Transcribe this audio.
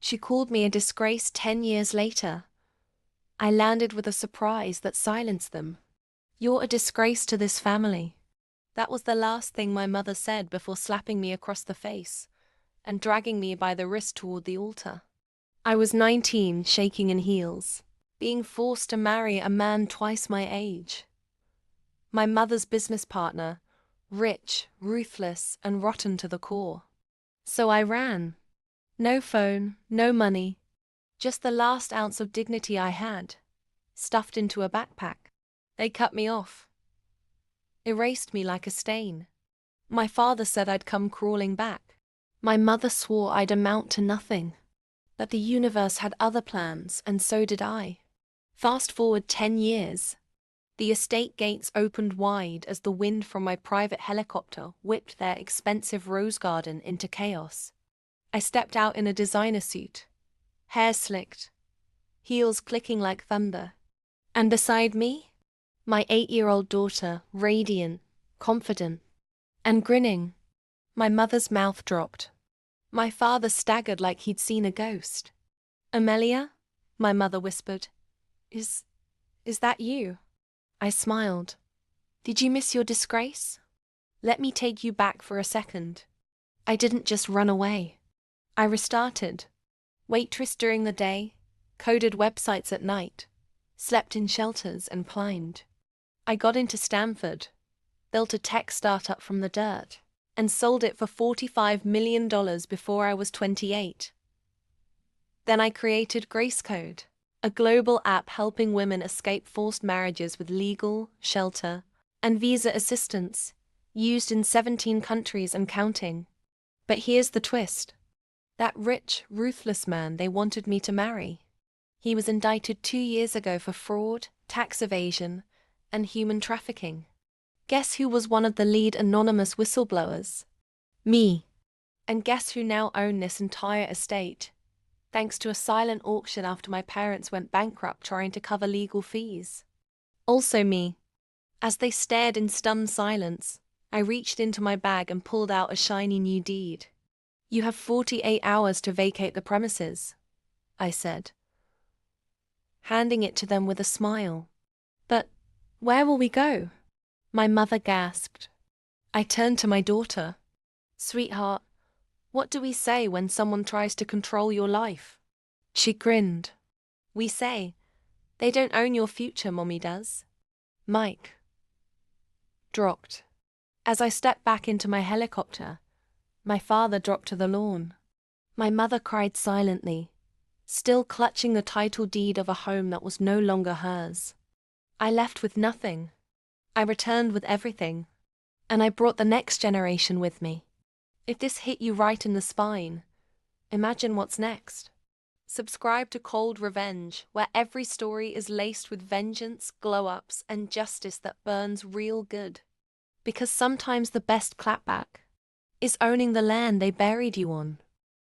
She called me a disgrace 10 years later. I landed with a surprise that silenced them. "You're a disgrace to this family." That was the last thing my mother said before slapping me across the face and dragging me by the wrist toward the altar. I was 19, shaking in heels, being forced to marry a man twice my age. My mother's business partner, rich, ruthless, and rotten to the core. So I ran. No phone, no money, just the last ounce of dignity I had, stuffed into a backpack. They cut me off, erased me like a stain. My father said I'd come crawling back. My mother swore I'd amount to nothing, that the universe had other plans, and so did I. Fast forward 10 years. The estate gates opened wide as the wind from my private helicopter whipped their expensive rose garden into chaos. I stepped out in a designer suit, hair slicked, heels clicking like thunder. And beside me, my 8-year-old daughter, radiant, confident, and grinning. My mother's mouth dropped. My father staggered like he'd seen a ghost. "Amelia," my mother whispered, Is that you?" I smiled. "Did you miss your disgrace? Let me take you back for a second." I didn't just run away. I restarted. Waitress during the day, coded websites at night, slept in shelters and climbed. I got into Stanford, built a tech startup from the dirt, and sold it for $45 million before I was 28. Then I created Grace Code, a global app helping women escape forced marriages with legal, shelter, and visa assistance, used in 17 countries and counting. But here's the twist. That rich, ruthless man they wanted me to marry. He was indicted 2 years ago for fraud, tax evasion, and human trafficking. Guess who was one of the lead anonymous whistleblowers? Me. And guess who now owned this entire estate, thanks to a silent auction after my parents went bankrupt trying to cover legal fees? Also me. As they stared in stunned silence, I reached into my bag and pulled out a shiny new deed. "You have 48 hours to vacate the premises," I said, handing it to them with a smile. "But where will we go?" My mother gasped. I turned to my daughter. "Sweetheart, what do we say when someone tries to control your life?" She grinned. "We say, 'They don't own your future, Mommy does.'" Mike dropped. As I stepped back into my helicopter, my father dropped to the lawn. My mother cried silently, still clutching the title deed of a home that was no longer hers. I left with nothing. I returned with everything. And I brought the next generation with me. If this hit you right in the spine, imagine what's next. Subscribe to Cold Revenge, where every story is laced with vengeance, glow-ups, and justice that burns real good. Because sometimes the best clapback is owning the land they buried you on.